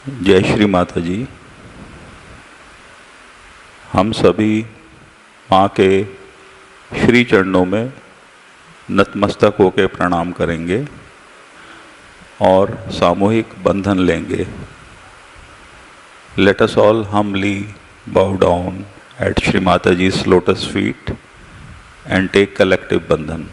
जय श्री माता जी। हम सभी माँ के श्री चरणों में नतमस्तक होकर प्रणाम करेंगे और सामूहिक बंधन लेंगे। Let us all humbly bow down at Shri Mataji's lotus feet and take collective bandhan.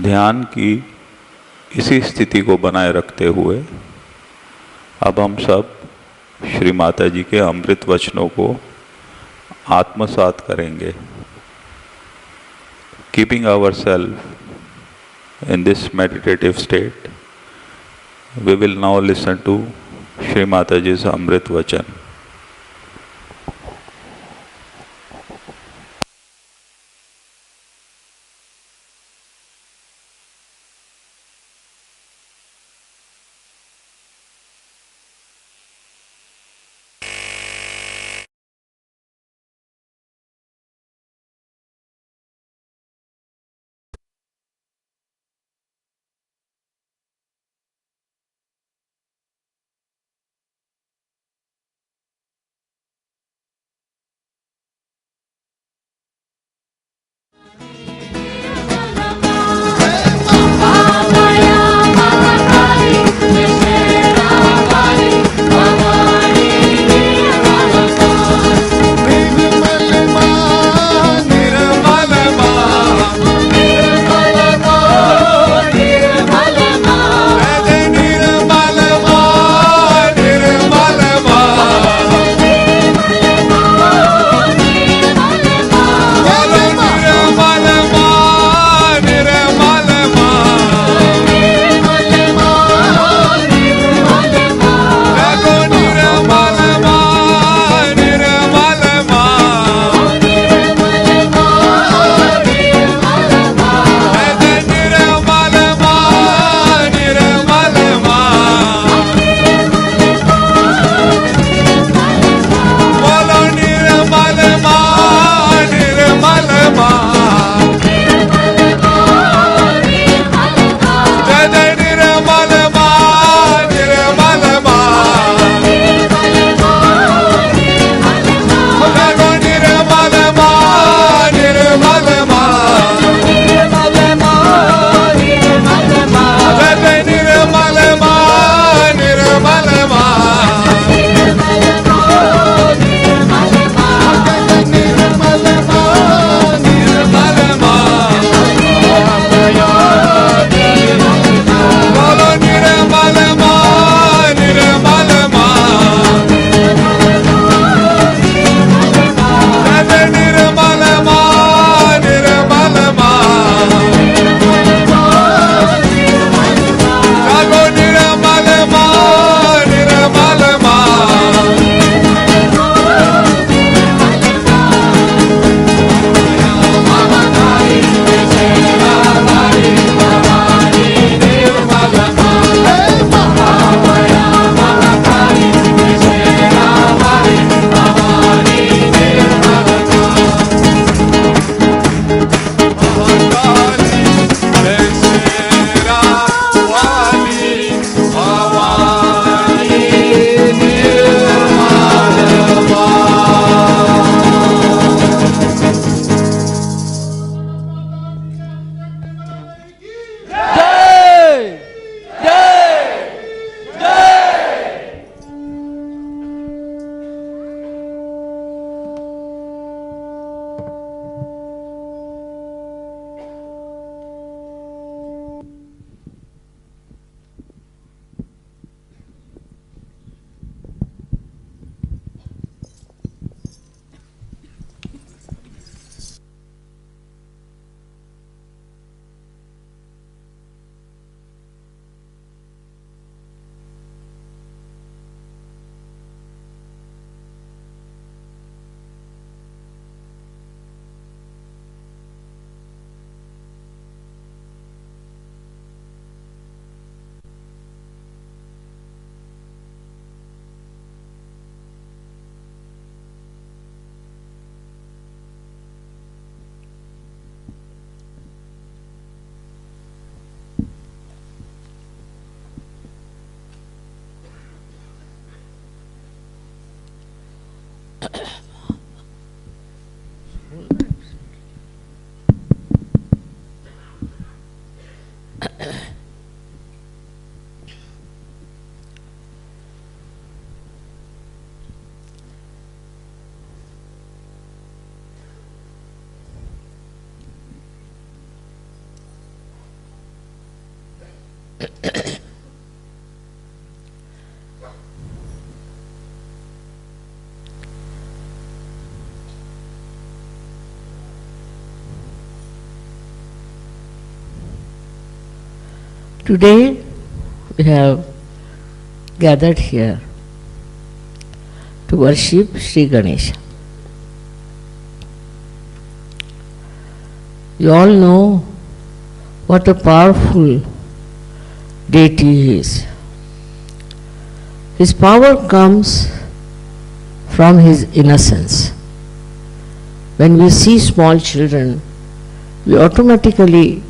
ध्यान की इसी स्थिति को बनाए रखते हुए अब हम सब श्री माता जी के अमृत वचनों को आत्मसात करेंगे. Keeping our self in this meditative state, we will now listen to Shri Mataji's Amrit Vachan. Today we have gathered here to worship Shri Ganesha. You all know what a powerful deity he is. His power comes from his innocence. When we see small children, we automatically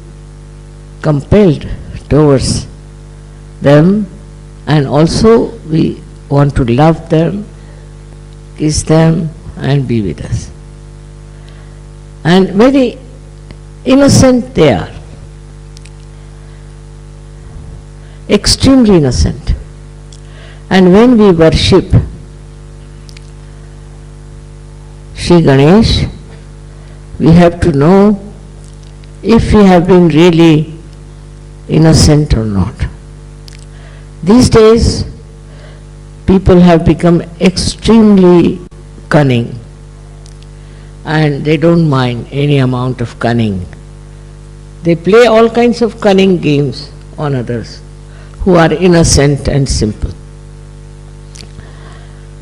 compelled towards them, and also we want to love them, kiss them and be with us. And very innocent they are, extremely innocent. And when we worship Shri Ganesh, we have to know if we have been really innocent or not. These days, people have become extremely cunning, and they don't mind any amount of cunning. They play all kinds of cunning games on others who are innocent and simple.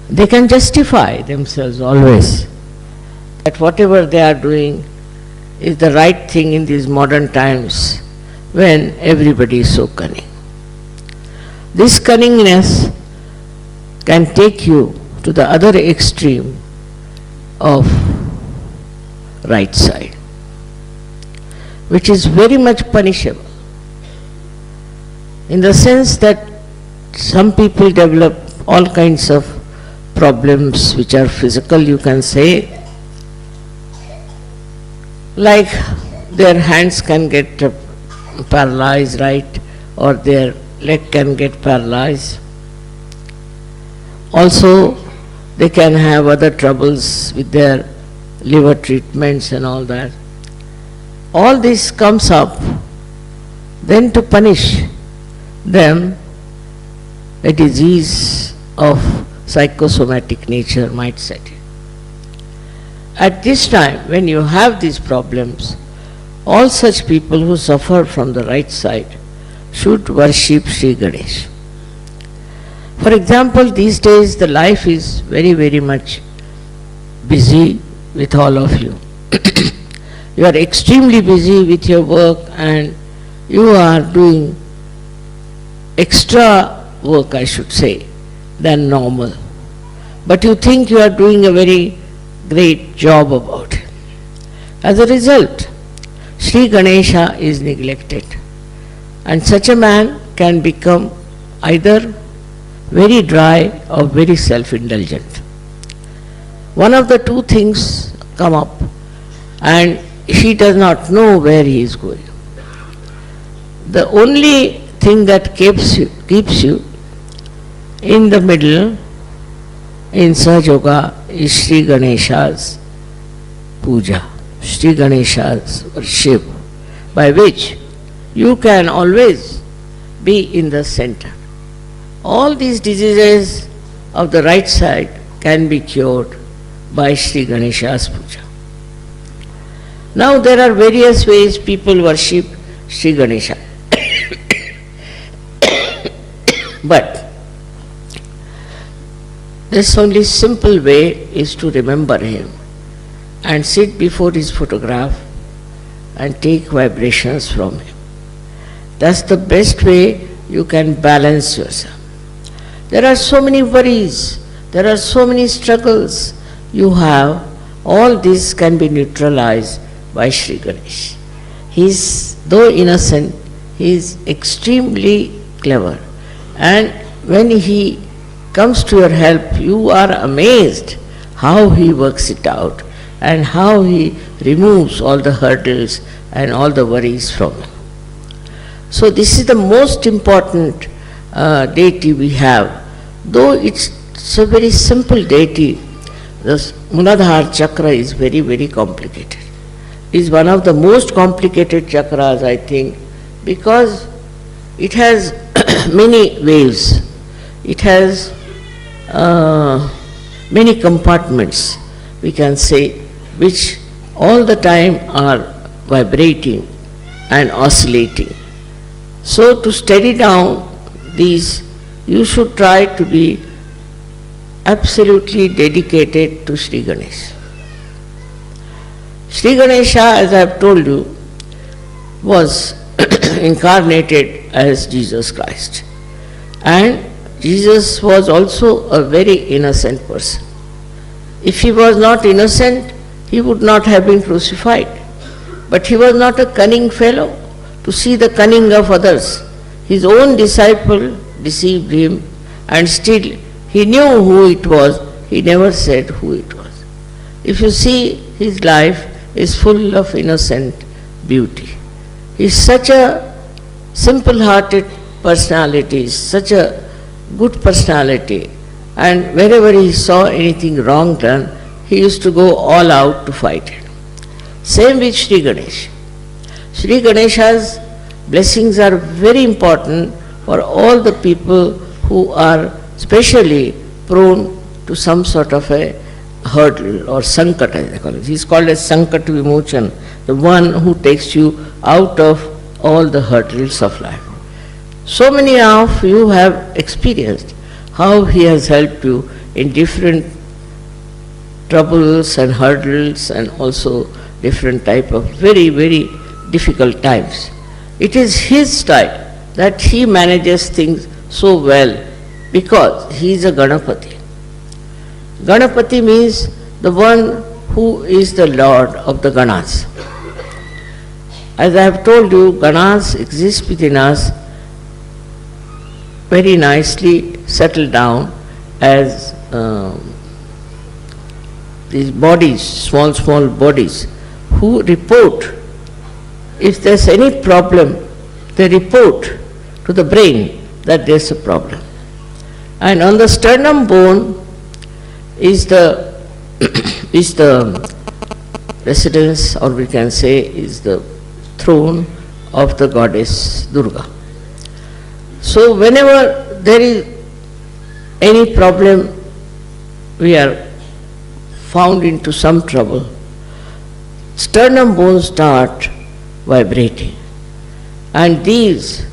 They can justify themselves always that whatever they are doing is the right thing in these modern times when everybody is so cunning. This cunningness can take you to the other extreme of right side, which is very much punishable, in the sense that some people develop all kinds of problems which are physical, you can say, like their hands can get paralyzed, right, or their leg can get paralyzed. Also, they can have other troubles with their liver treatments and all that. All this comes up, then to punish them, a disease of psychosomatic nature might set in. At this time, when you have these problems, all such people who suffer from the right side should worship Shri Ganesh. For example, these days the life is very, very much busy with all of you. You are extremely busy with your work and you are doing extra work, I should say, than normal. But you think you are doing a very great job about it. As a result, Shri Ganesha is neglected, and such a man can become either very dry or very self-indulgent. One of the two things come up, and he does not know where he is going. The only thing that keeps you in the middle in Sahaja Yoga is Shri Ganesha's Puja, Shri Ganesha's worship, by which you can always be in the center. All these diseases of the right side can be cured by Shri Ganesha's Puja. Now there are various ways people worship Shri Ganesha. But this only simple way is to remember him and sit before his photograph and take vibrations from him. That's the best way you can balance yourself. There are so many worries, there are so many struggles you have. All this can be neutralized by Shri Ganesh. He is, though innocent, he is extremely clever. And when he comes to your help, you are amazed how he works it out and how he removes all the hurdles and all the worries from him. So this is the most important deity we have. Though it's a very simple deity, the Muladhara chakra is very, very complicated. It's one of the most complicated chakras, I think, because it has many waves. It has many compartments, we can say, which all the time are vibrating and oscillating. So to steady down these, you should try to be absolutely dedicated to Shri Ganesha. Shri Ganesha, as I have told you, was incarnated as Jesus Christ. And Jesus was also a very innocent person. If he was not innocent, he would not have been crucified. But he was not a cunning fellow to see the cunning of others. His own disciple deceived him, and still he knew who it was. He never said who it was. If you see, his life is full of innocent beauty. He is such a simple-hearted personality, such a good personality, and wherever he saw anything wrong done, he used to go all out to fight it. Same with Shri Ganesha. Shri Ganesha's blessings are very important for all the people who are specially prone to some sort of a hurdle or sankat, as they call it. He is called as sankat vimochan, the one who takes you out of all the hurdles of life. So many of you have experienced how he has helped you in different troubles and hurdles and also different type of very, very difficult times. It is his style that he manages things so well because he is a Ganapati. Ganapati means the one who is the Lord of the Ganas. As I have told you, Ganas exist within us very nicely settled down as these bodies, small, small bodies, who report. If there's any problem, they report to the brain that there's a problem. And on the sternum bone is the residence, or we can say is the throne of the goddess Durga. So whenever there is any problem, we are found into some trouble, sternum bones start vibrating, and these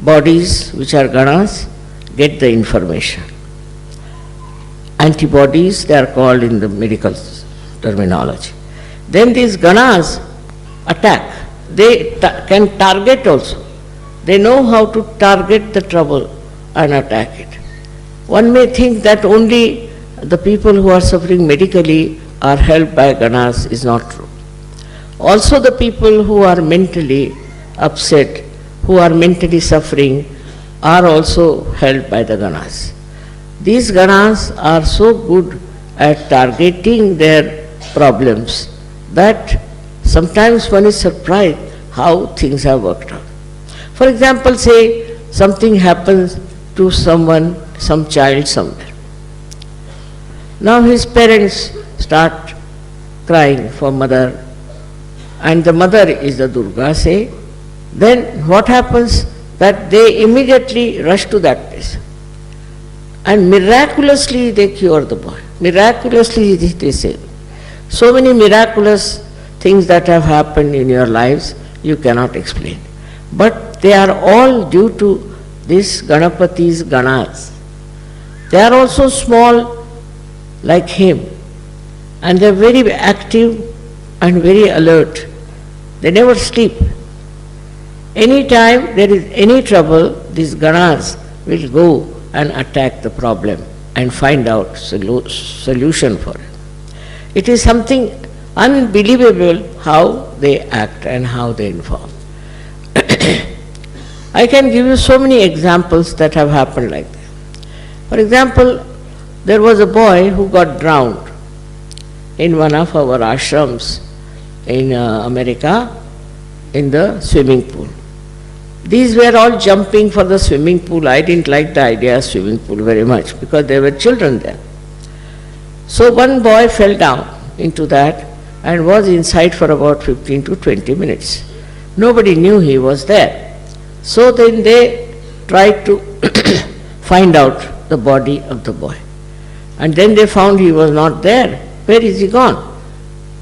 bodies, which are ganas, get the information. Antibodies, they are called in the medical terminology. Then these ganas attack. They can target also. They know how to target the trouble and attack it. One may think that only the people who are suffering medically are helped by ganas. Is not true. Also the people who are mentally upset, who are mentally suffering, are also helped by the ganas. These ganas are so good at targeting their problems that sometimes one is surprised how things have worked out. For example, say something happens to someone, some child somewhere. Now his parents start crying for mother, and the mother is the Durga, say. Then what happens? That they immediately rush to that place. And miraculously they cure the boy. Miraculously they save. So many miraculous things that have happened in your lives, you cannot explain. But they are all due to this Ganapati's ganas. They are also small like him, and they are very active and very alert. They never sleep. Anytime there is any trouble, these ganas will go and attack the problem and find out solution for it. It is something unbelievable how they act and how they inform. I can give you so many examples that have happened like that. For example, there was a boy who got drowned in one of our ashrams in America in the swimming pool. These were all jumping for the swimming pool. I didn't like the idea of swimming pool very much because there were children there. So one boy fell down into that and was inside for about 15 to 20 minutes. Nobody knew he was there. So then they tried to find out the body of the boy. And then they found he was not there. Where is he gone?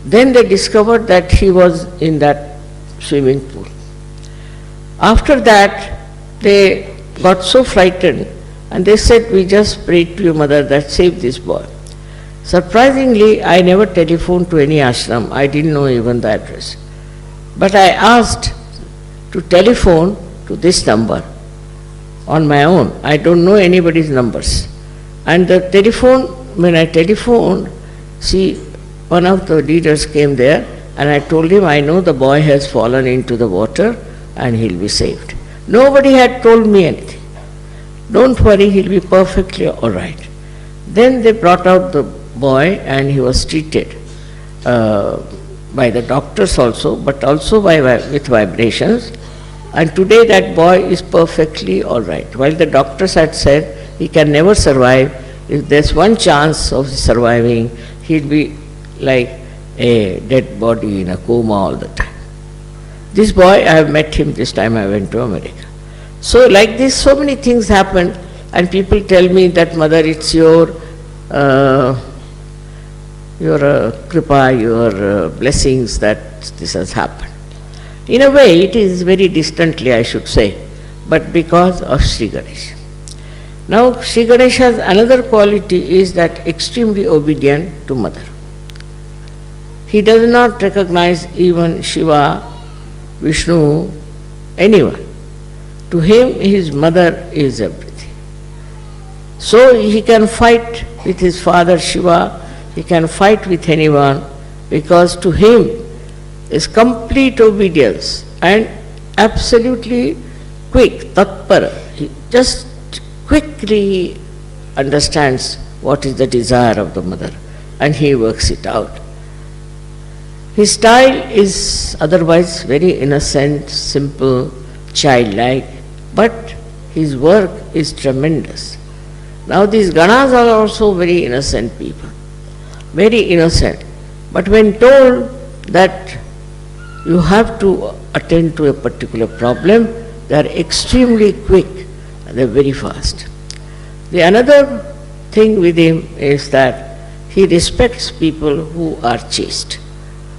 Then they discovered that he was in that swimming pool. After that, they got so frightened and they said, we just prayed to your mother that save this boy. Surprisingly, I never telephoned to any ashram. I didn't know even the address. But I asked to telephone to this number on my own. I don't know anybody's numbers. And the telephone, when I telephoned, one of the leaders came there and I told him, I know the boy has fallen into the water and he'll be saved. Nobody had told me anything. Don't worry, he'll be perfectly all right. Then they brought out the boy and he was treated by the doctors also, but also with vibrations. And today that boy is perfectly all right. While the doctors had said he can never survive, if there's one chance of surviving, he'll be like a dead body in a coma all the time. This boy, I have met him this time I went to America. So like this, so many things happen and people tell me that mother, it's your kripa, your blessings that this has happened. In a way, it is very distantly, I should say, but because of Shri Ganesha. Now, Shri Ganesha's another quality is that extremely obedient to mother. He does not recognize even Shiva, Vishnu, anyone. To him, his mother is everything. So he can fight with his father Shiva, he can fight with anyone, because to him is complete obedience and absolutely quick, tatpara. He just quickly understands what is the desire of the mother and he works it out. His style is otherwise very innocent, simple, childlike, but his work is tremendous. Now these Ganas are also very innocent people, very innocent. But when told that you have to attend to a particular problem, they are extremely quick and they are very fast. The another thing with him is that he respects people who are chaste,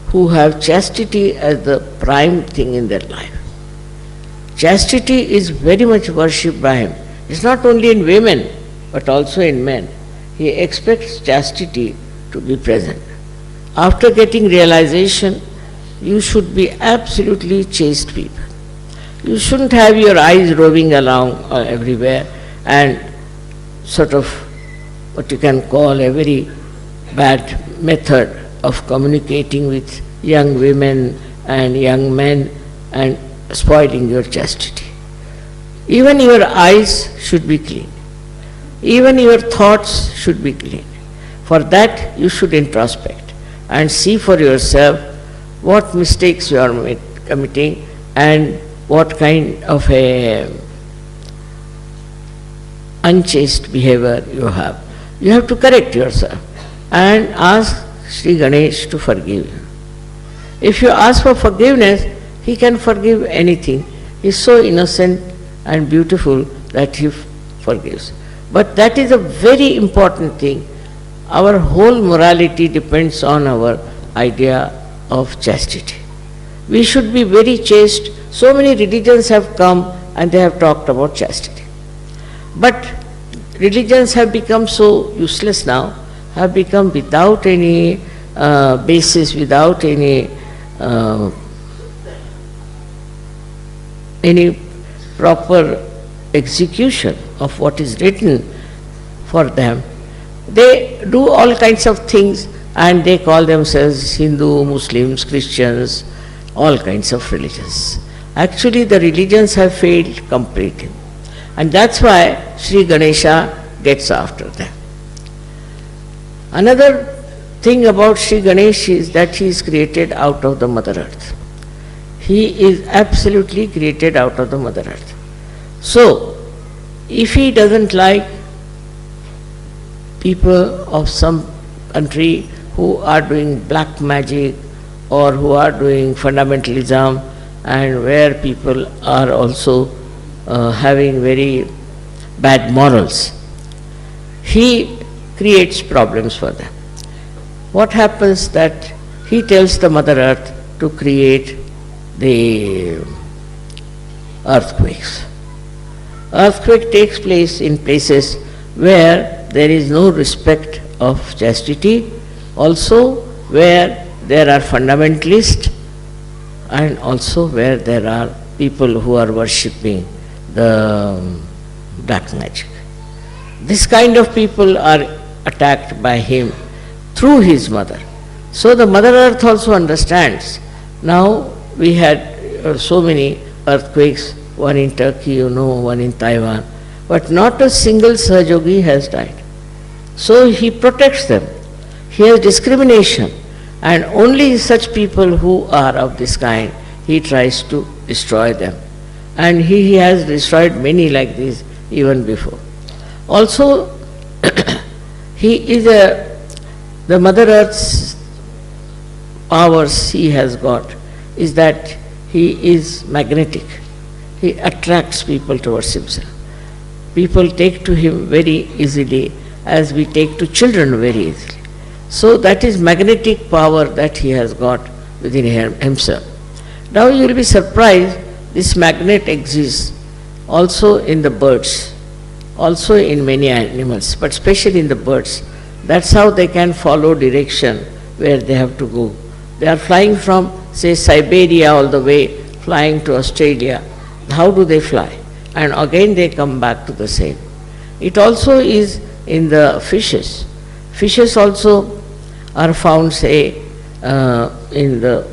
who have chastity as the prime thing in their life. Chastity is very much worshipped by him. It's not only in women, but also in men. He expects chastity to be present. After getting realization, you should be absolutely chaste people. You shouldn't have your eyes roving along everywhere and sort of what you can call a very bad method of communicating with young women and young men and spoiling your chastity. Even your eyes should be clean. Even your thoughts should be clean. For that you should introspect and see for yourself what mistakes you are committing and what kind of a unchaste behavior you have. You have to correct yourself and ask Shri Ganesh to forgive you. If you ask for forgiveness, he can forgive anything. He is so innocent and beautiful that he forgives. But that is a very important thing. Our whole morality depends on our idea of chastity. We should be very chaste. So many religions have come and they have talked about chastity. But religions have become so useless now, have become without any basis, without any proper execution of what is written for them. They do all kinds of things and they call themselves Hindu, Muslims, Christians, all kinds of religions. Actually, the religions have failed completely. And that's why Shri Ganesha gets after them. Another thing about Shri Ganesh is that he is created out of the Mother Earth. He is absolutely created out of the Mother Earth. So, if he doesn't like people of some country who are doing black magic or who are doing fundamentalism, and where people are also having very bad morals, he creates problems for them. What happens that he tells the Mother Earth to create the earthquakes. Earthquake takes place in places where there is no respect of chastity, also where there are fundamentalists, and also where there are people who are worshipping the black magic. This kind of people are attacked by him through his mother. So the Mother Earth also understands. Now we had so many earthquakes, one in Turkey, one in Taiwan, but not a single Sahajogi has died. So he protects them. He has discrimination, and only such people who are of this kind, he tries to destroy them. And he has destroyed many like this even before. Also, the Mother Earth's powers he has got is that he is magnetic. He attracts people towards himself. People take to him very easily, as we take to children very easily. So that is magnetic power that he has got within himself. Now you will be surprised, this magnet exists also in the birds, also in many animals, but especially in the birds. That's how they can follow direction where they have to go. They are flying from, say, Siberia all the way, flying to Australia. How do they fly? And again they come back to the same. It also is in the fishes. Fishes also are found, say, in the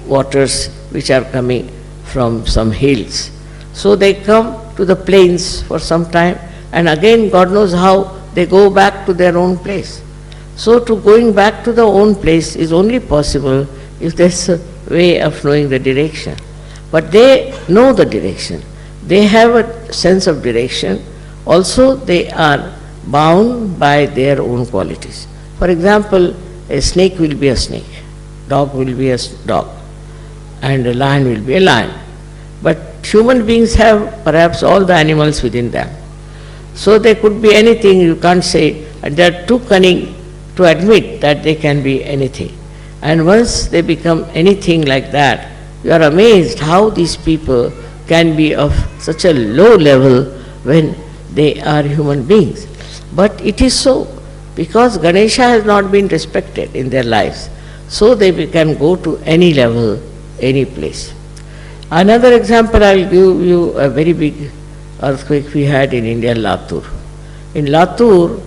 waters which are coming from some hills. So they come to the plains for some time, and again God knows how they go back to their own place. So to going back to the own place is only possible if there's a way of knowing the direction. But they know the direction. They have a sense of direction. Also they are bound by their own qualities. For example, a snake will be a snake, dog will be a dog, and a lion will be a lion. But human beings have perhaps all the animals within them. So they could be anything, you can't say, and they are too cunning to admit that they can be anything. And once they become anything like that, you are amazed how these people can be of such a low level when they are human beings. But it is so, because Ganesha has not been respected in their lives, so they can go to any level, any place. Another example, I will give you a very big earthquake we had in India, Latur. In Latur,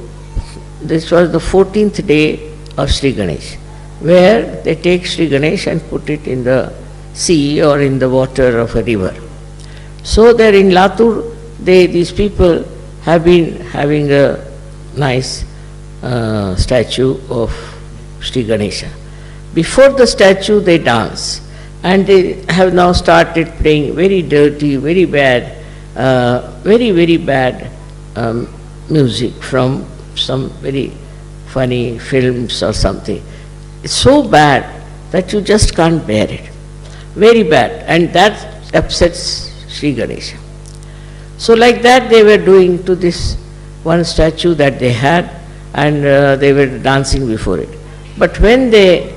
this was the 14th day of Shri Ganesh, where they take Shri Ganesh and put it in the sea or in the water of a river. So there in Latur, these people have been having a nice statue of Shri Ganesha. Before the statue they dance, and they have now started playing very dirty, very bad, very bad music from some very funny films or something. It's so bad that you just can't bear it. Very bad, and that upsets Shri Ganesha. So like that they were doing to this one statue that they had, and they were dancing before it. But when they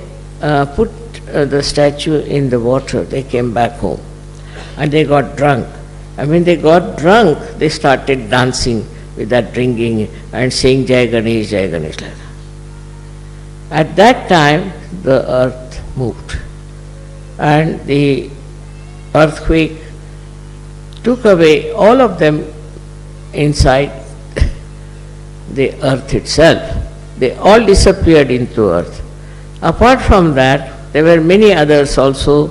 put the statue in the water, they came back home and they got drunk. And when they got drunk, they started dancing with that drinking and saying Jai Ganesh, Jai Ganesh like that. At that time, the earth moved, and the earthquake took away all of them inside the earth itself. They all disappeared into earth. Apart from that, there were many others also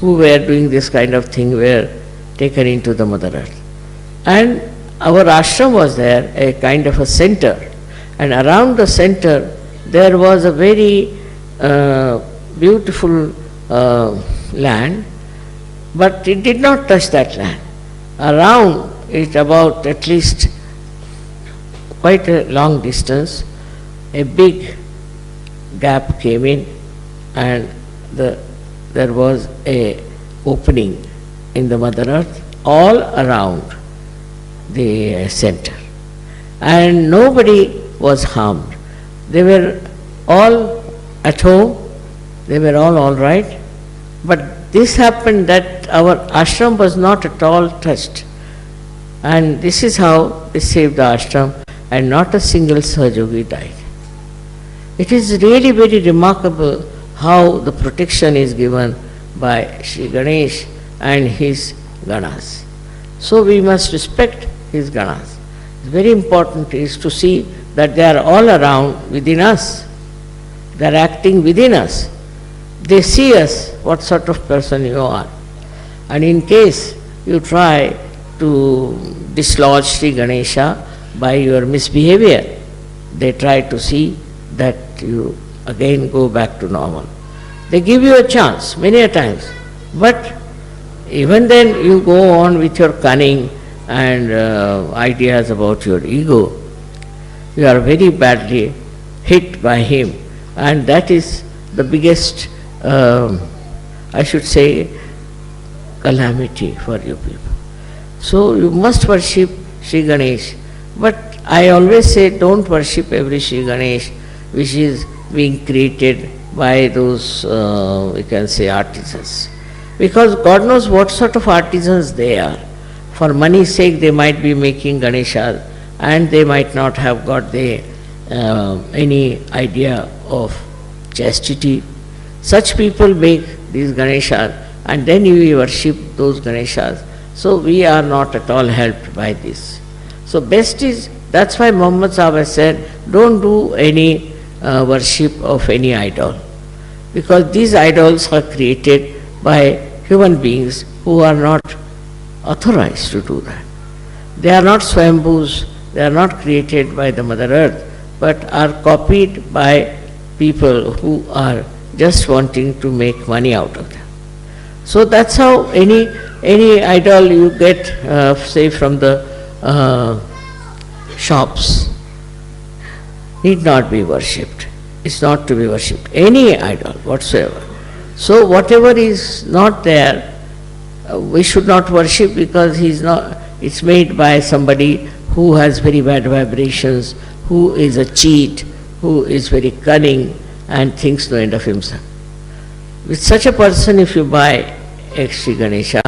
who were doing this kind of thing, were taken into the Mother Earth. And our ashram was there, a kind of a center, and around the center there was a very beautiful land, but it did not touch that land. Around it, about at least quite a long distance, a big gap came in, and there was a opening in the Mother Earth all around the center, and nobody was harmed. They were all at home, they were all right, but this happened that our ashram was not at all touched, and this is how they saved the ashram, and not a single Sahajogi died. It is really very remarkable how the protection is given by Shri Ganesh and his Ganas. So we must respect his Ganas. Very important is to see that they are all around within us. They are acting within us. They see us, what sort of person you are. And in case you try to dislodge Shri Ganesha by your misbehavior, they try to see that you again go back to normal. They give you a chance many a times, but even then you go on with your cunning and ideas about your ego. You are very badly hit by him, and that is the biggest, I should say, calamity for you people. So you must worship Shri Ganesh, but I always say don't worship every Shri Ganesh which is being created by those, we can say, artisans. Because God knows what sort of artisans they are. For money's sake they might be making Ganesha, and they might not have got any idea of chastity. Such people make these Ganeshas, and then you worship those Ganeshas. So we are not at all helped by this. So best is, that's why Muhammad Sahib has said, don't do any worship of any idol. Because these idols are created by human beings who are not authorized to do that. They are not Swambhus, they are not created by the Mother Earth, but are copied by people who are just wanting to make money out of them. So that's how any idol you get, say from the shops, need not be worshipped. It's not to be worshipped. Any idol whatsoever. So whatever is not there, we should not worship, because it's made by somebody who has very bad vibrations, who is a cheat, who is very cunning and thinks no end of himself. With such a person, if you buy a Shri Ganesha,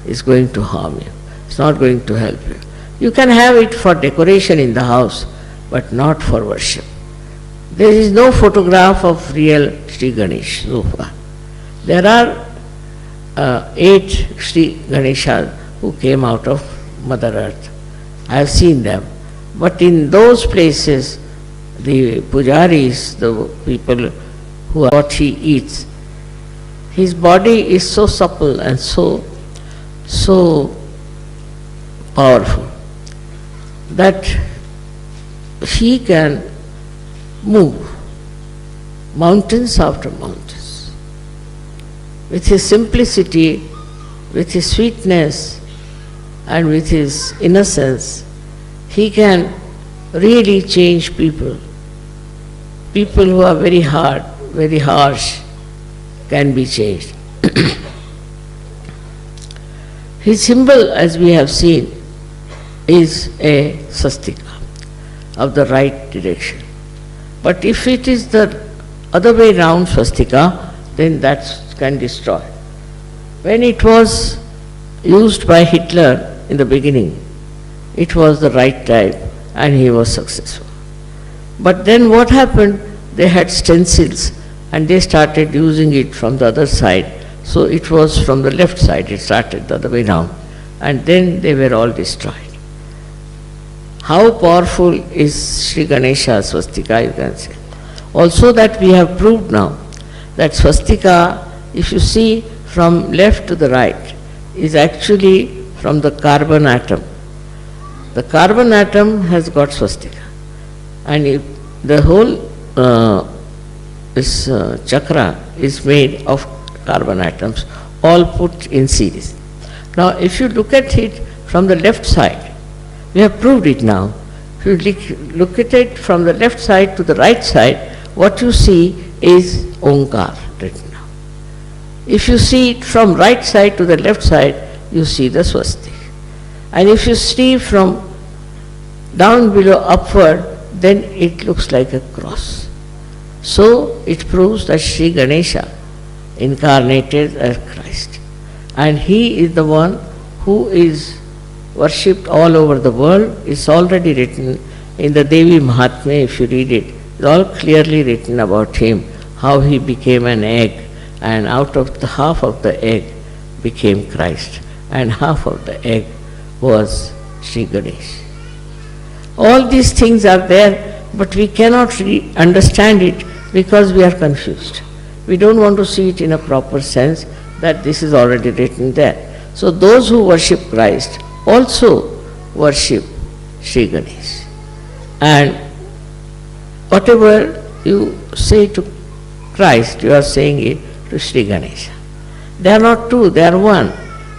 it's going to harm you. It's not going to help you. You can have it for decoration in the house, but not for worship. There is no photograph of real Shri Ganesh so far. There are 8 Shri Ganeshas who came out of Mother Earth. I have seen them. But in those places, the pujaris, the people who are what he eats, his body is so supple and so powerful that he can move mountains after mountains. With his simplicity, with his sweetness, and with his innocence, he can really change people. People who are very hard, very harsh, can be changed. His symbol, as we have seen, is a swastika of the right direction. But if it is the other way round swastika, then that can destroy. When it was used by Hitler in the beginning, it was the right type and he was successful. But then what happened? They had stencils and they started using it from the other side. So it was from the left side, it started the other way round, and then they were all destroyed. How powerful is Shri Ganesha swastika, you can say. Also that we have proved now, that swastika, if you see from left to the right, is actually from the carbon atom. The carbon atom has got swastika, and if the whole chakra is made of carbon atoms, all put in series. Now, if you look at it from the left side, we have proved it now. If you look at it from the left side to the right side, what you see is Omkar written now. If you see it from right side to the left side, you see the swastik. And if you see from down below upward, then it looks like a cross. So it proves that Shri Ganesha incarnated as Christ. And he is the one who is worshipped all over the world. It's already written in the Devi Mahatmya, if you read it. It's all clearly written about him, how he became an egg, and out of the half of the egg became Christ, and half of the egg was Shri Ganesh. All these things are there, but we cannot understand it because we are confused. We don't want to see it in a proper sense that this is already written there. So those who worship Christ also worship Shri Ganesh. And whatever you say to Christ, you are saying it to Shri Ganesha. They are not two, they are one,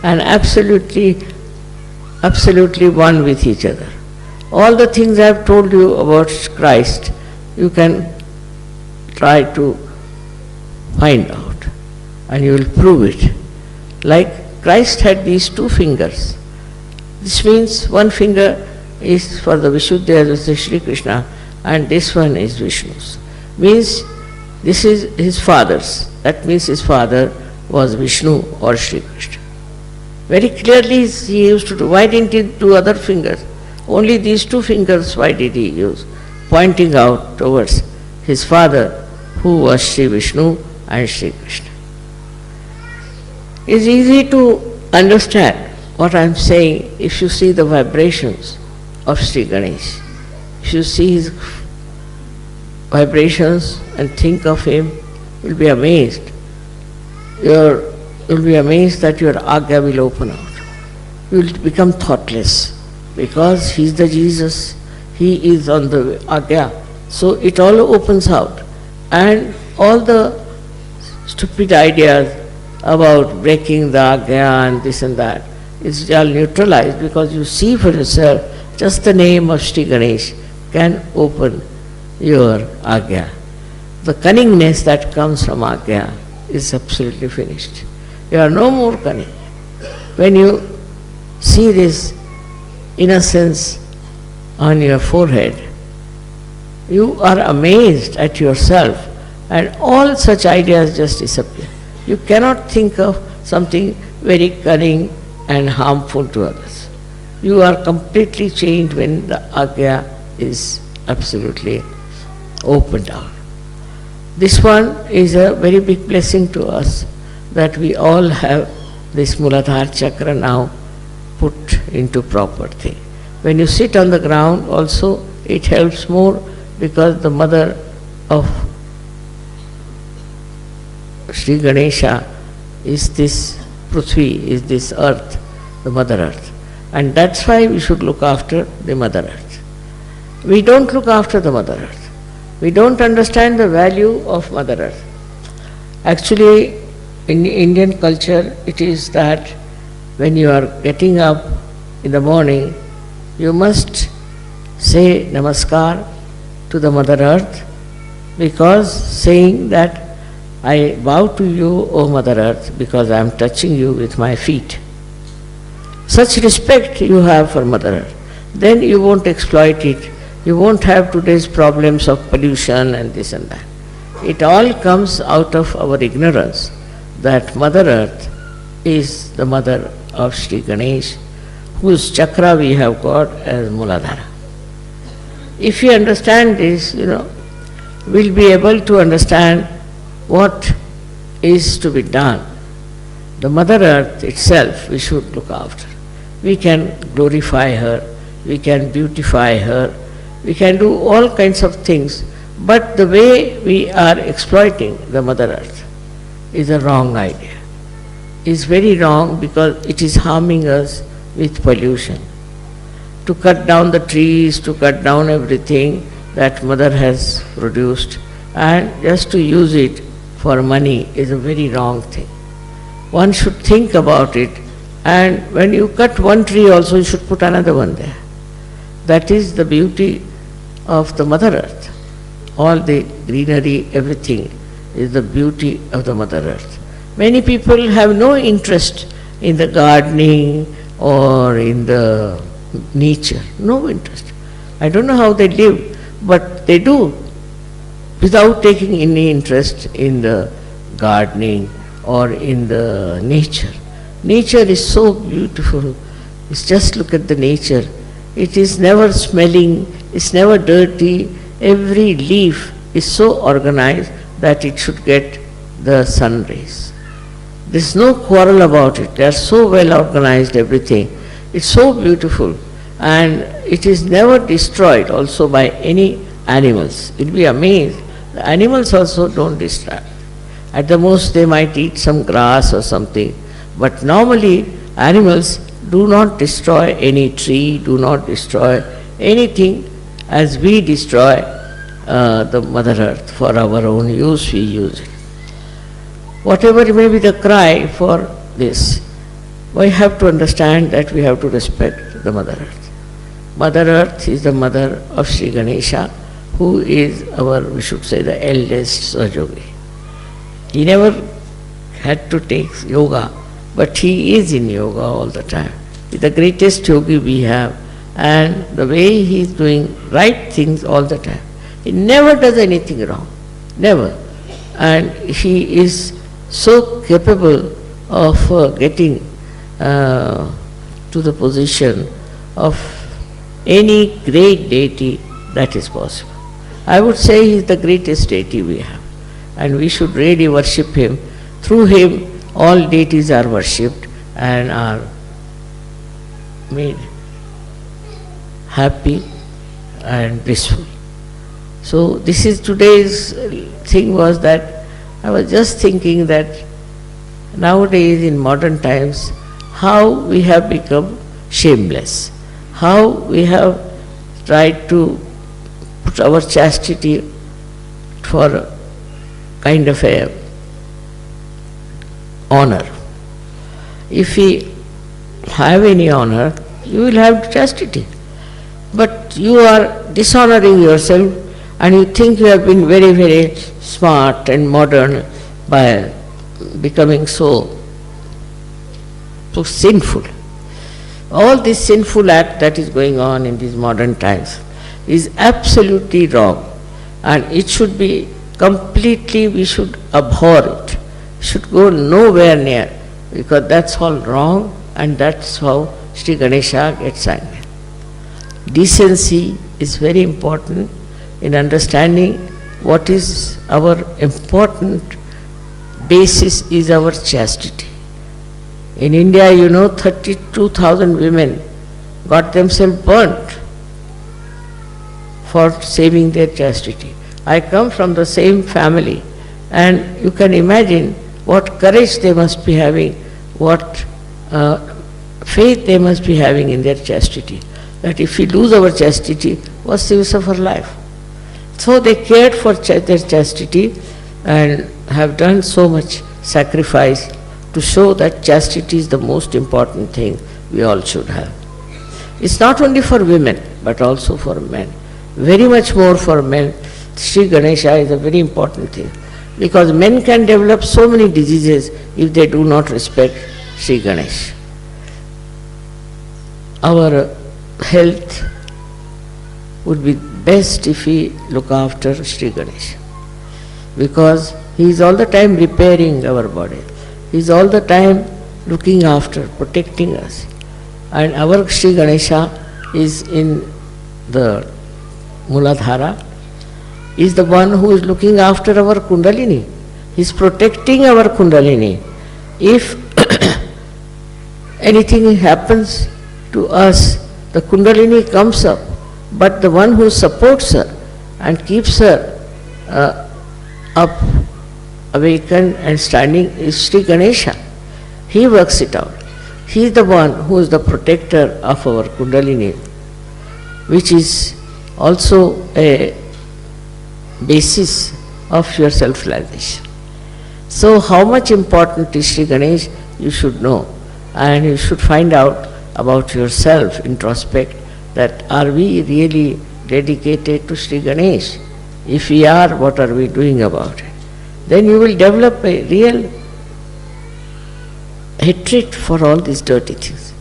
and absolutely one with each other. All the things I have told you about Christ, you can try to find out, and you will prove it. Like Christ had these two fingers. This means one finger is for the Vishuddha, this is Shri Krishna, and this one is Vishnu's. Means this is his father's. That means his father was Vishnu or Shri Krishna. Very clearly he used to do. Why didn't he do other fingers? Only these two fingers, why did he use? Pointing out towards his father, who was Shri Vishnu and Shri Krishna. It's easy to understand what I am saying if you see the vibrations of Shri Ganesh. If you see his vibrations and think of him, you will be amazed. You will be amazed that your agya will open out. You will become thoughtless because he is the Jesus, he is on the agya. So it all opens out, and all the stupid ideas about breaking the agya and this and that is all neutralized because you see for yourself just the name of Shri Ganesh can open your agya. The cunningness that comes from agya is absolutely finished. You are no more cunning. When you see this innocence on your forehead, you are amazed at yourself, and all such ideas just disappear. You cannot think of something very cunning and harmful to others. You are completely changed when the agya is absolutely opened out. This one is a very big blessing to us, that we all have this Muladhara chakra now put into proper thing. When you sit on the ground also, it helps more because the mother of Shri Ganesha is this Prithvi, is this earth, the mother earth. And that's why we should look after the mother earth. We don't look after the mother earth. We don't understand the value of mother earth. Actually, in Indian culture, it is that when you are getting up in the morning, you must say namaskar to the mother earth, because saying that I bow to you, O mother earth, because I am touching you with my feet. Such respect you have for mother earth, then you won't exploit it. You won't have today's problems of pollution and this and that. It all comes out of our ignorance that mother earth is the mother of Shri Ganesh, whose chakra we have got as Muladhara. If we understand this, we'll be able to understand what is to be done. The mother earth itself we should look after. We can glorify her, we can beautify her, we can do all kinds of things, but the way we are exploiting the mother earth is a wrong idea. It's very wrong because it is harming us with pollution. To cut down the trees, to cut down everything, that mother has produced, and just to use it for money is a very wrong thing. One should think about it, and when you cut one tree also you should put another one there. That is the beauty of the Mother Earth. All the greenery, everything is the beauty of the Mother Earth. Many people have no interest in the gardening or in the nature, no interest. I don't know how they live, but they do without taking any interest in the gardening or in the nature. Nature is so beautiful. It's just look at the nature. It is never smelling, it's never dirty. Every leaf is so organized that it should get the sun rays. There's no quarrel about it. They are so well organized, everything. It's so beautiful, and it is never destroyed also by any animals. You'll be amazed. The animals also don't destroy. At the most they might eat some grass or something, but normally animals do not destroy any tree, do not destroy anything as we destroy the Mother Earth. For our own use we use it. Whatever may be the cry for this, we have to understand that we have to respect the Mother Earth. Mother Earth is the mother of Shri Ganesha, who is our, we should say, the eldest Sahajogi. He never had to take yoga, but he is in yoga all the time. He's the greatest yogi we have, and the way he is doing right things all the time. He never does anything wrong, never. And he is so capable of getting to the position of any great deity that is possible. I would say he is the greatest deity we have, and we should really worship him. Through him all deities are worshipped and are made happy and blissful. So this is today's thing, was that I was just thinking that nowadays in modern times how we have become shameless, how we have tried to put our chastity for a kind of a honor. If we have any honor, you will have chastity. But you are dishonoring yourself, and you think you have been very, very smart and modern by becoming so sinful. All this sinful act that is going on in these modern times is absolutely wrong, and it should be completely, we should abhor it. Should go nowhere near, because that's all wrong, and that's how Shri Ganesha gets angry. Decency is very important in understanding what is our important basis is our chastity. In India, 32,000 women got themselves burnt for saving their chastity. I come from the same family, and you can imagine what courage they must be having, what faith they must be having in their chastity, that if we lose our chastity, what's the use of our life? So they cared for their chastity and have done so much sacrifice to show that chastity is the most important thing we all should have. It's not only for women, but also for men. Very much more for men. Shri Ganesha is a very important thing, because men can develop so many diseases if they do not respect Shri Ganesh. Our health would be best if we look after Shri Ganesh, because he is all the time repairing our body. He is all the time looking after, protecting us. And our Shri Ganesha is in the Muladhara, is the one who is looking after our Kundalini. He is protecting our Kundalini. If anything happens to us, the Kundalini comes up, but the one who supports her and keeps her up, awakened and standing is Shri Ganesha. He works it out. He is the one who is the protector of our Kundalini, which is also a basis of your self-realization. So how much important is Shri Ganesh, you should know, and you should find out about yourself, introspect, that are we really dedicated to Shri Ganesh? If we are, what are we doing about it? Then you will develop a real hatred for all these dirty things.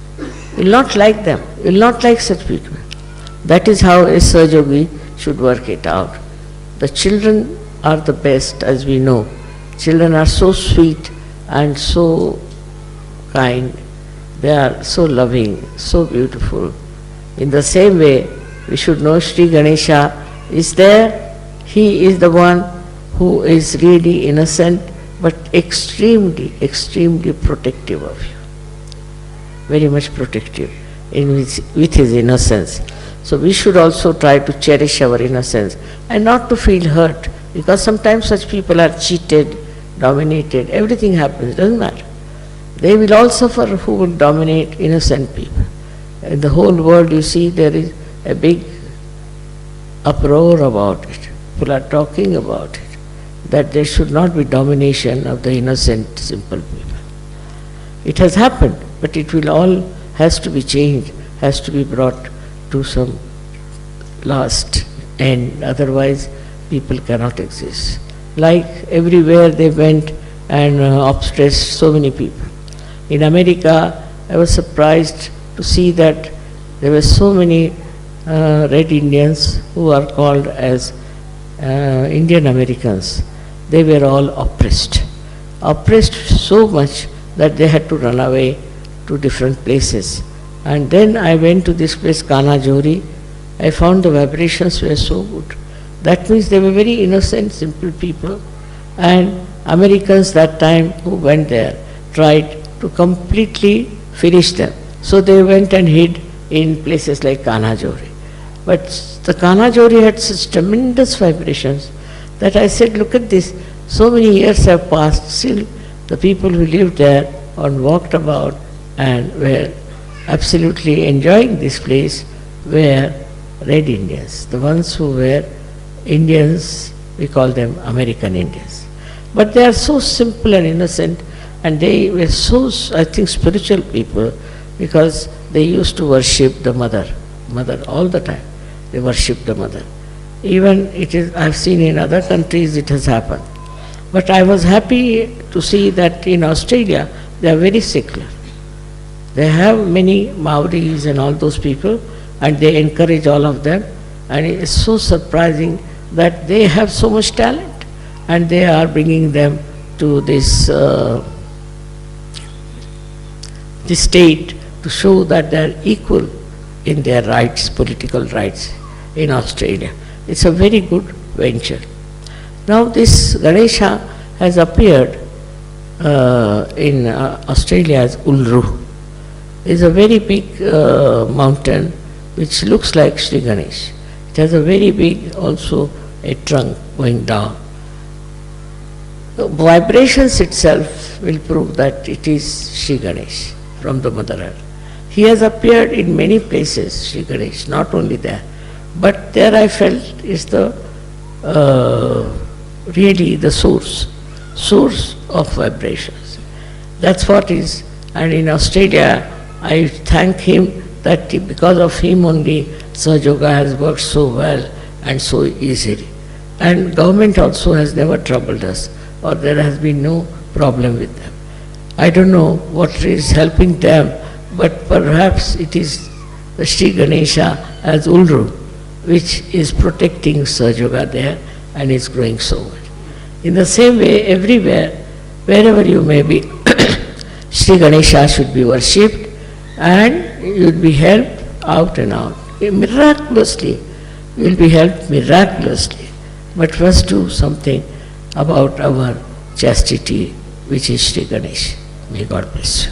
You will not like them, you will not like such people. That is how a Sahajogi should work it out. The children are the best, as we know. Children are so sweet and so kind. They are so loving, so beautiful. In the same way, we should know Shri Ganesha is there. He is the one who is really innocent, but extremely, extremely protective of you. Very much protective with his innocence. So we should also try to cherish our innocence and not to feel hurt, because sometimes such people are cheated, dominated, everything happens, doesn't matter. They will all suffer who will dominate innocent people. In the whole world, you see, there is a big uproar about it. People are talking about it, that there should not be domination of the innocent, simple people. It has happened, but it will all has to be changed, has to be brought to some last end, otherwise people cannot exist. Like everywhere they went and oppressed so many people. In America, I was surprised to see that there were so many Red Indians who are called as Indian Americans. They were all oppressed so much that they had to run away to different places. And then I went to this place, Kanajori. I found the vibrations were so good. That means they were very innocent, simple people. And Americans that time who went there tried to completely finish them. So they went and hid in places like Kanajori. But the Kanajori had such tremendous vibrations that I said, look at this, so many years have passed, still the people who lived there and walked about and were absolutely enjoying this place were Red Indians. The ones who were Indians, we call them American Indians. But they are so simple and innocent, and they were so, I think, spiritual people, because they used to worship the mother all the time. They worship the mother. Even it is, I've seen in other countries it has happened. But I was happy to see that in Australia they are very secular. They have many Maoris and all those people, and they encourage all of them. And it is so surprising that they have so much talent, and they are bringing them to this state to show that they are equal in their rights, political rights in Australia. It's a very good venture. Now this Ganesha has appeared in Australia as Uluru. It's a very big mountain which looks like Shri Ganesh. It has a very big also a trunk going down. The vibrations itself will prove that it is Shri Ganesh from the Mother Earth. He has appeared in many places, Shri Ganesh, not only there. But there I felt is the really the source of vibrations. That's what is. And in Australia, I thank him that because of him only Sahaja Yoga has worked so well and so easily. And government also has never troubled us, or there has been no problem with them. I don't know what is helping them, but perhaps it is the Shri Ganesha as Uluru, which is protecting Sahaja Yoga there and is growing so much. In the same way, everywhere, wherever you may be, Shri Ganesha should be worshipped, and you will be helped out and out. Miraculously, you will be helped miraculously. But first do something about our chastity, which is Shri Ganesh. May God bless you.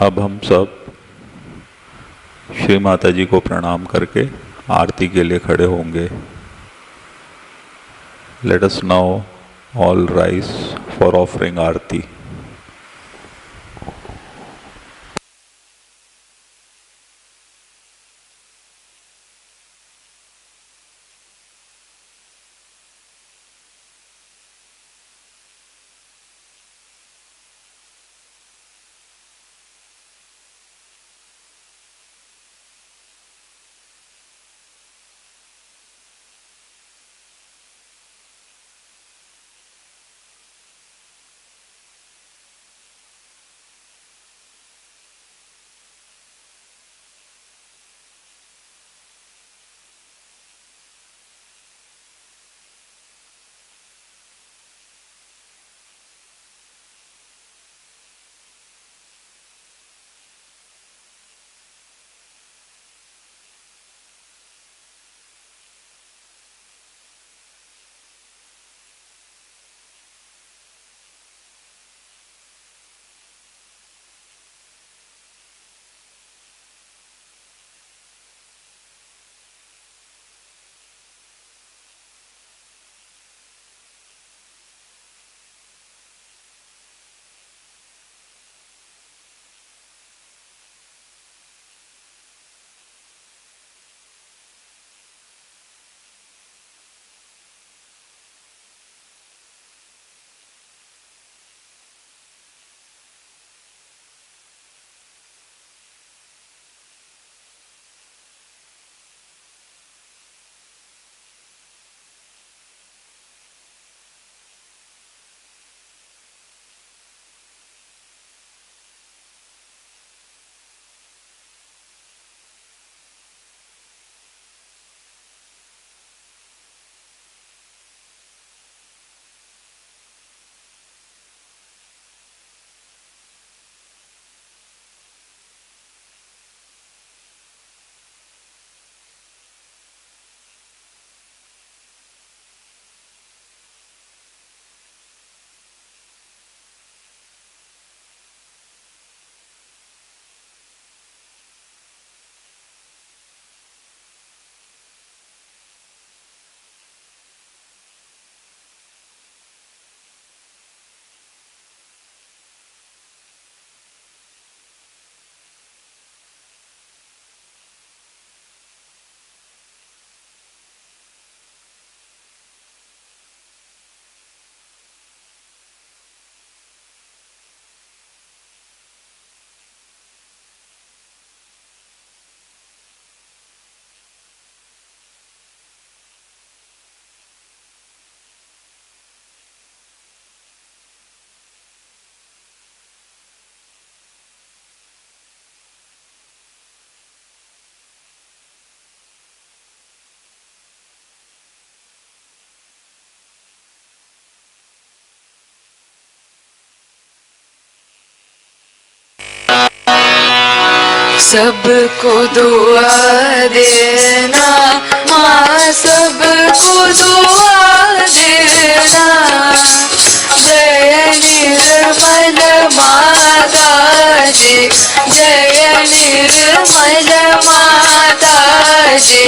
अब हम सब श्री माता जी को प्रणाम करके आरती के लिए खड़े होंगे। Let us now all rise for offering aarti. सबको दुआ देना माँ, सबको दुआ देना। जय निर्मल माता जी, जय निर्मल माता जी,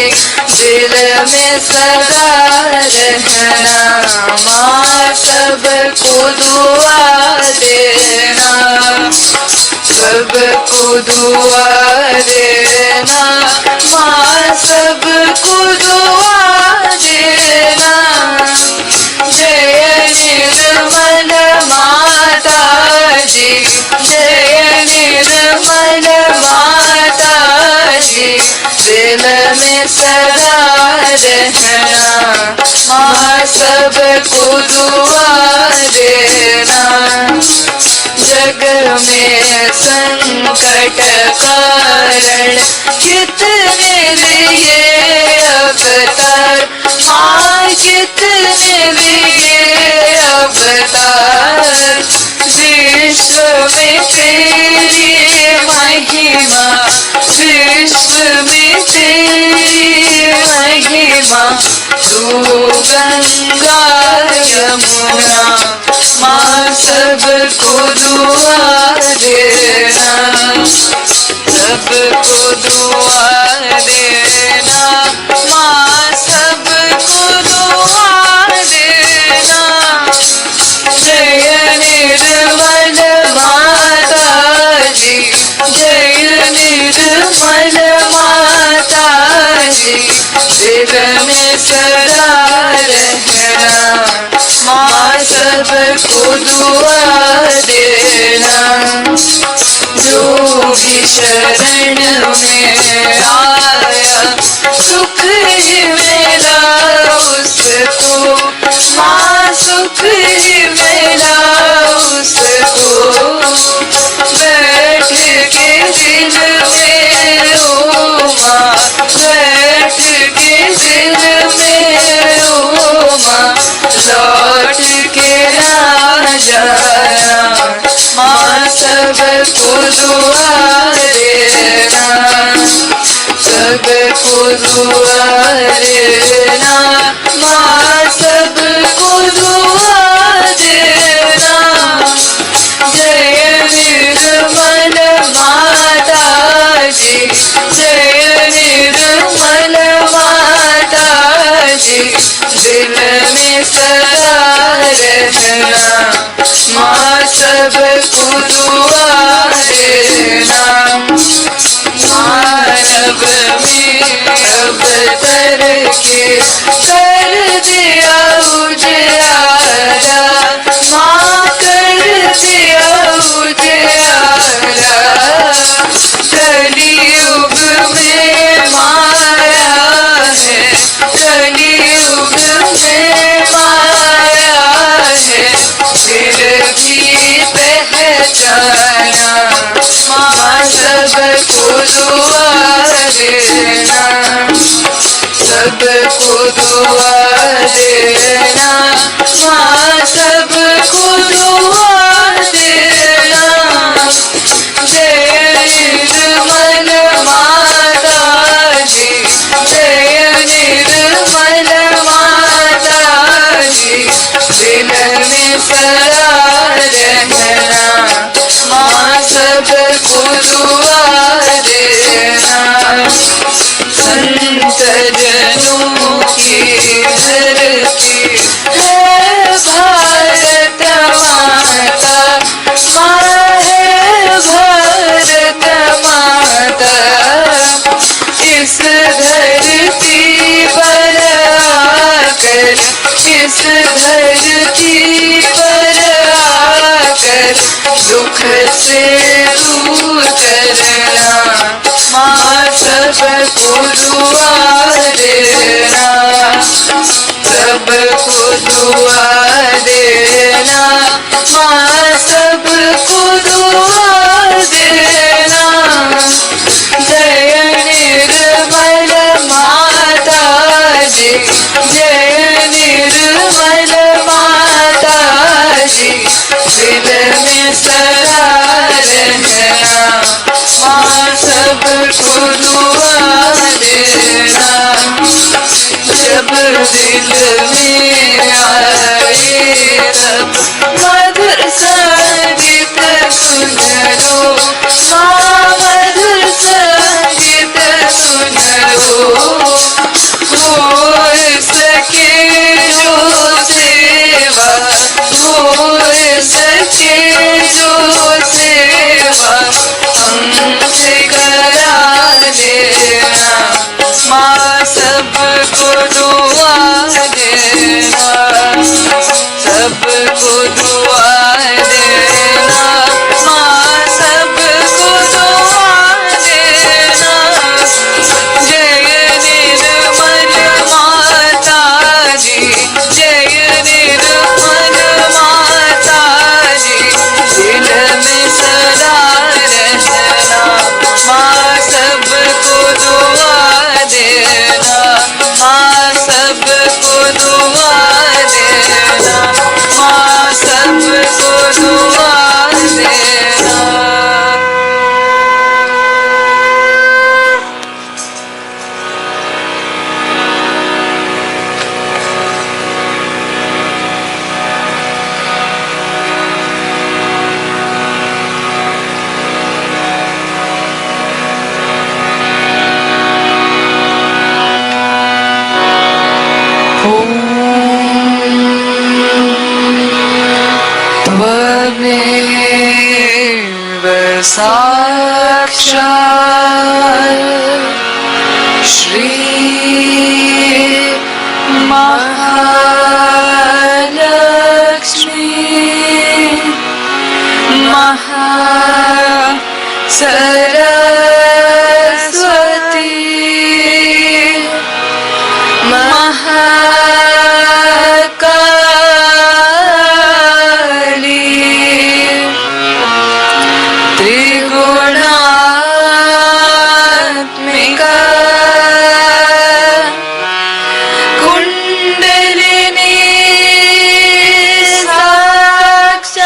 दिल में सदा रहना माँ, सबको दुआ देना। सबको दुआ देना माँ, सबको दुआ देना। जय निर्मल माता जी, जय निर्मल माता जी, दिल में सदा रहना माँ, सबको दुआ देना। जग में संकट कारण कितने लिए अवतार माँ, कितने लिए अवतार। विश्व में तेरी महिमा, विश्व में तेरी महिमा। तू गंगा यमुना माँ, सबको दुआ देना। सबको दुआ देना, माँ सबको दुआ देना। जय निर्मल माता जी, जय निर्मल माता जी, दिल में सदा रहना, माँ सबको दुआ देना। जो भी शरण में आया सुख ही मिला उसको, माँ सुख ही मिला उसको। बैठ के दिल में ओ माँ, बैठ के दिल में ओ माँ, लौट के ना जाना, माँ सबको दुआ देना, सबको दुआ देना, माँ सबको दुआ देना। जय निर्मल माता जी, जय निर्मल माता जी, दिल में सदा रहना, माँ सबको दुआ देना। मानव में अवतर के कर दिया उजियारा, माँ कर दिया उजियारा। कलियुग में माया है, कलियुग में माया है, फिर भी पहचाना, माँ सबको दुआ देना, सबको दुआ देना, माँ सबको दुआ देना। जय निर्मल माता जी, जय निर्मल माता जी, दिल में सदा रहना, माँ सबको दुआ देना। संत जनों की धरती है भारत माता, माँ है भारत माता। इस धरती पर आकर, इस धरती पर आकर, दुख से दूर करना, माँ सबको दुआ देना, सबको दुआ देना, माँ सबको दुआ देना। जय निर्मल माता जी, जय निर्मल माता जी, दिल में सदा रहना, माँ सबको दुआ देना। जब दिल में आए तब मधुर संगीत सुन लो, माँ मधुर संगीत सुन लो। हो सके जो सेवा, हो सके जो सेवा, हमसे करा देना, माँ सबको दुआ देना, सबको दुआ देना, माँ सबको दुआ देना। जय निर्मल माता जी, जय निर्मल माता जी, दिल में सदा रहना, माँ सबको दुआ देना, माँ सबको दुआ देना, माँ सब त्वमेव साक्षात् श्री महालक्ष्मी सरस्वती महाकाली त्रिगुणात्मिका कुंडलिनी साक्षात्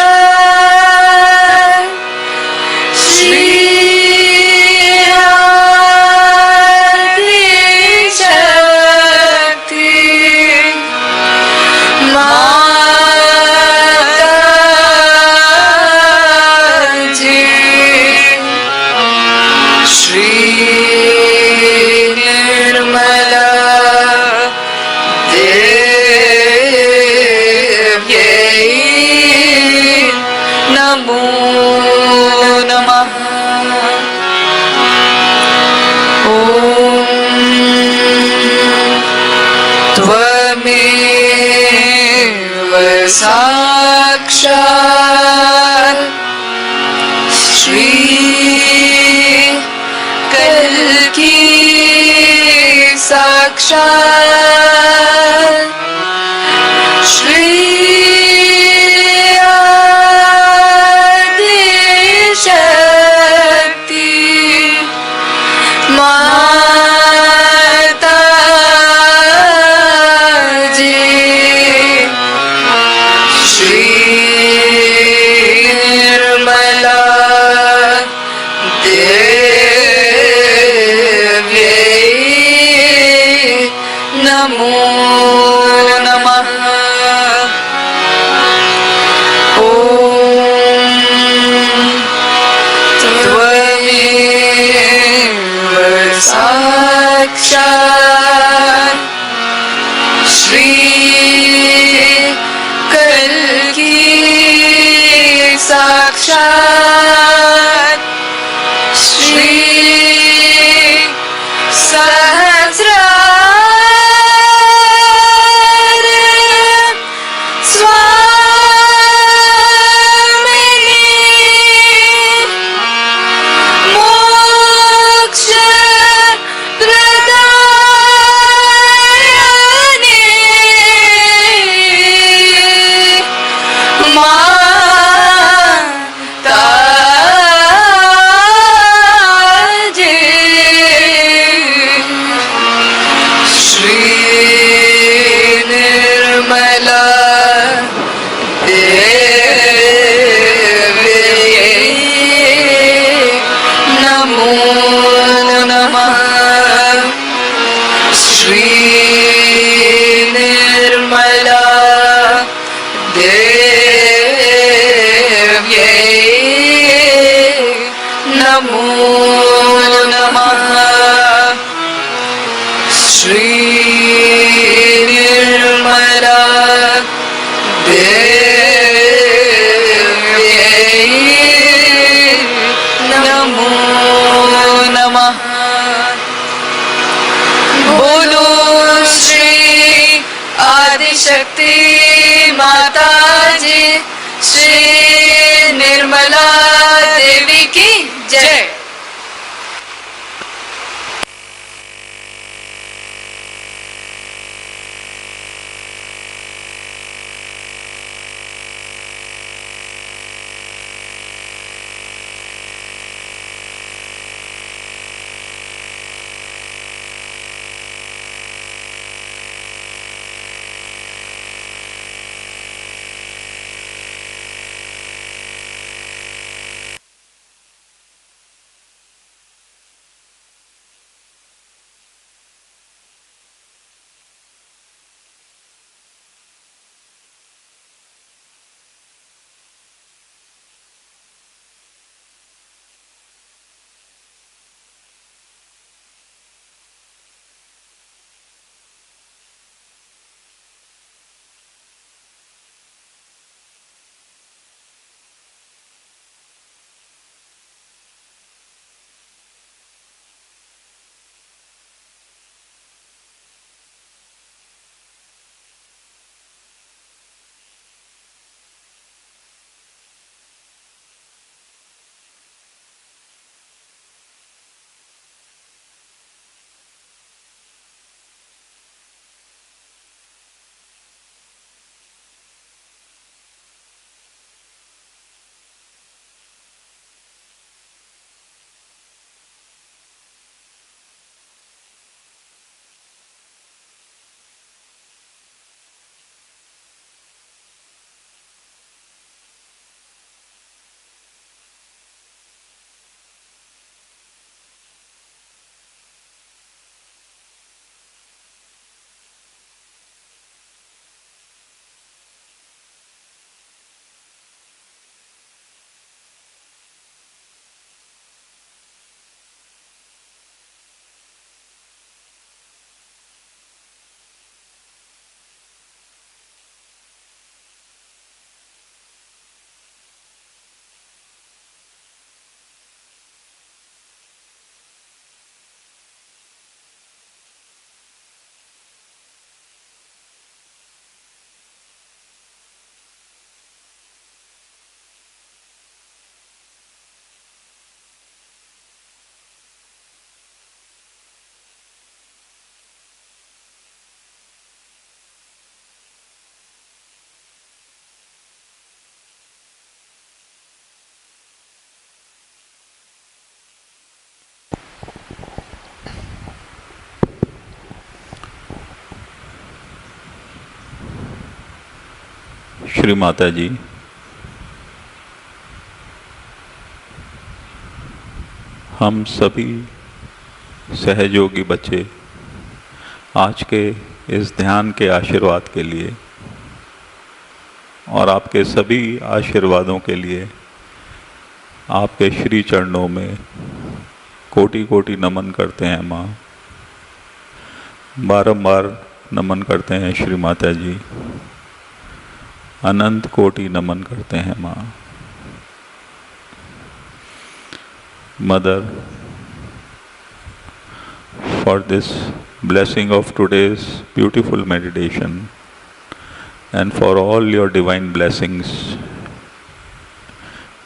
श्री शक्ति माताजी श्री निर्मला देव्यै नमो नमः। त्वमेव साक्षात् श्री कल्की साक्षात् श्री आदिशक्ति माताजी श्री निर्मला देव्यै नमो नमः। त्वमेव साक्षात् श्री कल्की साक्षात् श्री सहस्रार स्वामिनी मोक्ष प्रदायिनी माताजी श्री निर्मला देव्यै नमो नमः। श्री निर्मला देव्यै नमो नमः। श्री निर्मला देव्यै नमो नमः। बोलो श्री आदिशक्ति माताजी श्री निर्मला देवी की जय। श्री माता जी, हम सभी सहयोगी बच्चे आज के इस ध्यान के आशीर्वाद के लिए और आपके सभी आशीर्वादों के लिए आपके श्री चरणों में कोटि कोटि नमन करते हैं माँ। बारंबार नमन करते हैं श्री माता जी, अनंत कोटि नमन करते हैं माँ। Mother, for this blessing of today's beautiful meditation and for all your divine blessings,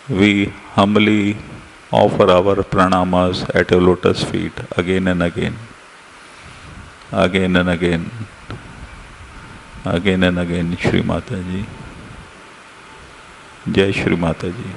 we humbly offer our pranamas at your lotus feet again and again, again and again, again and again, Shri Mata Ji. Jai Shri Mata Ji.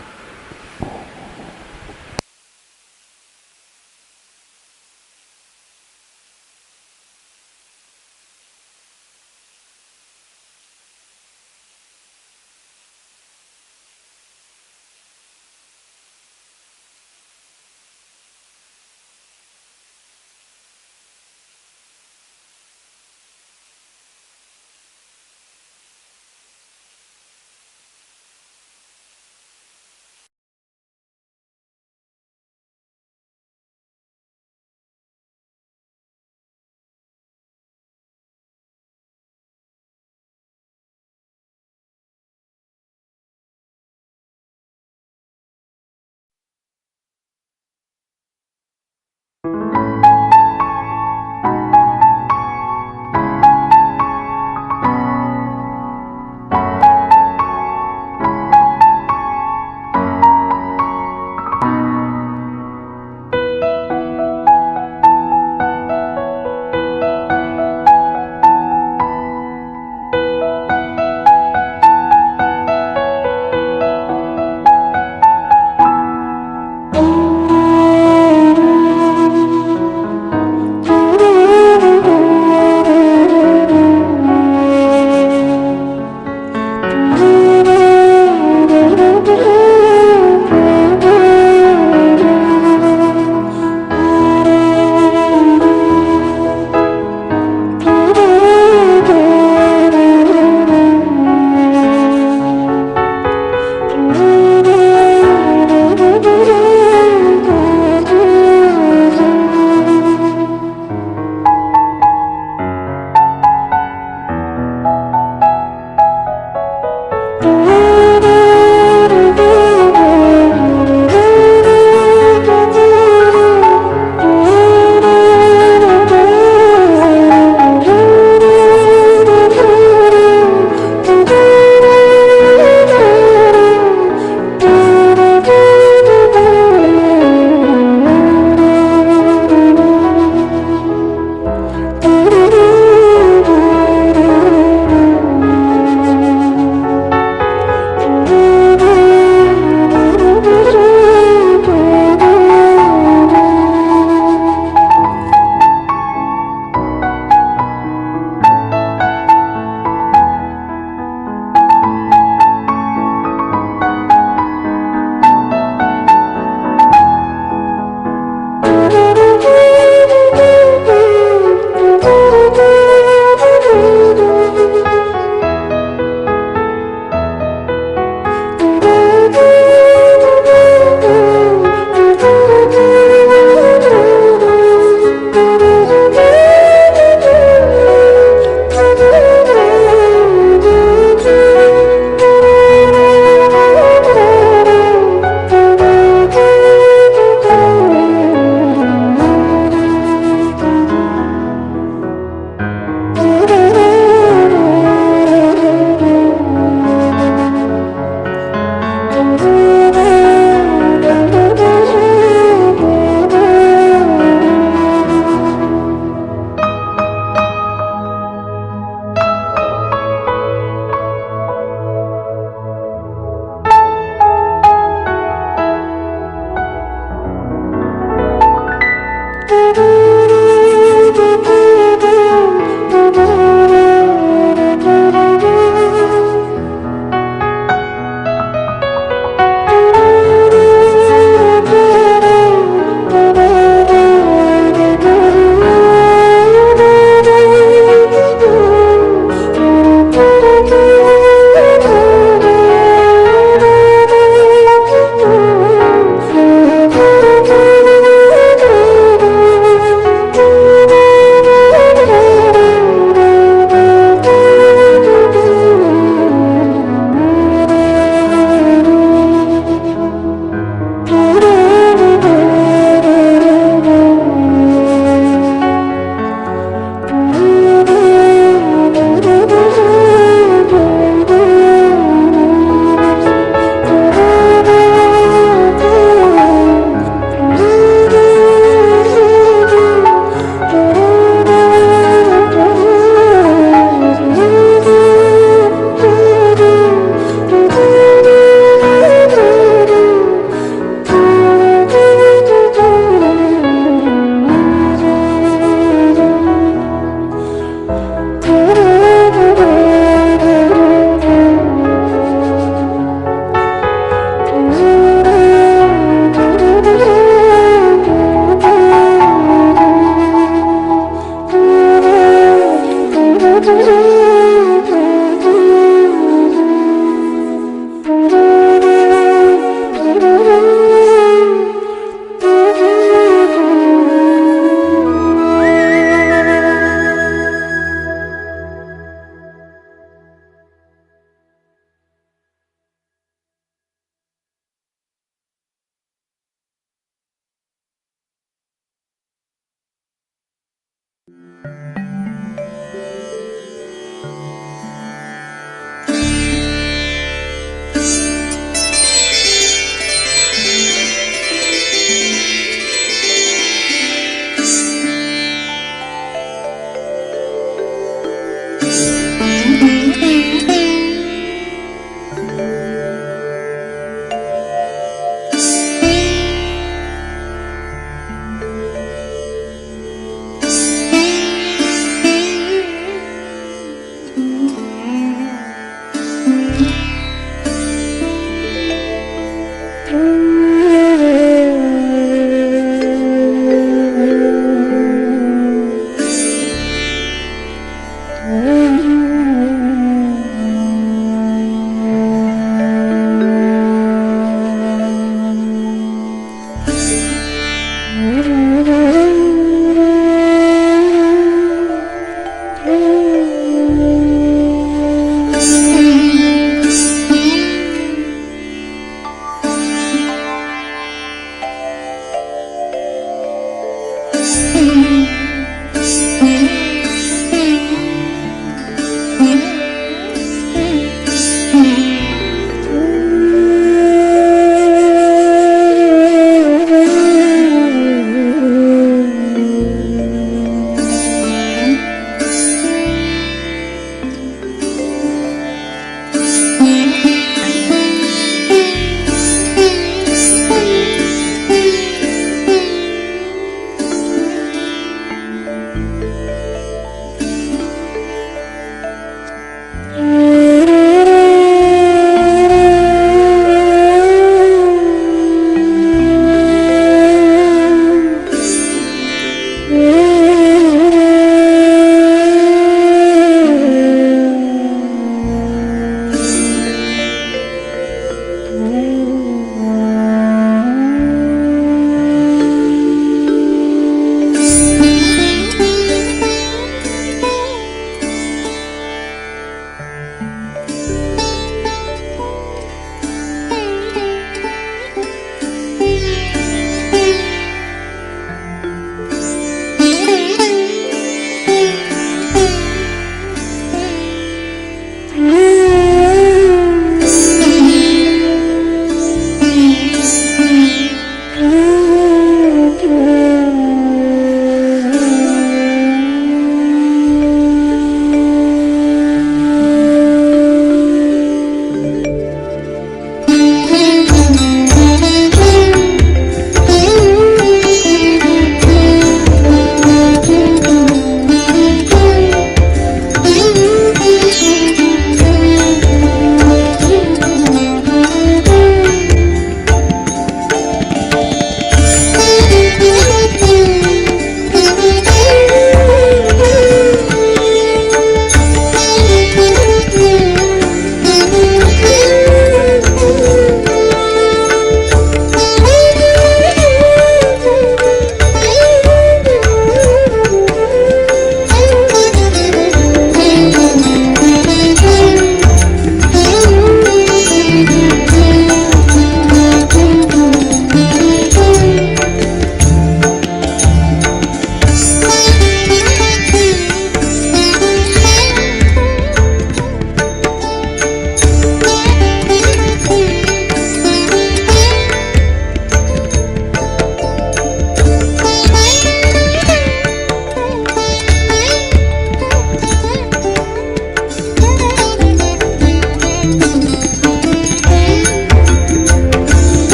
Jai.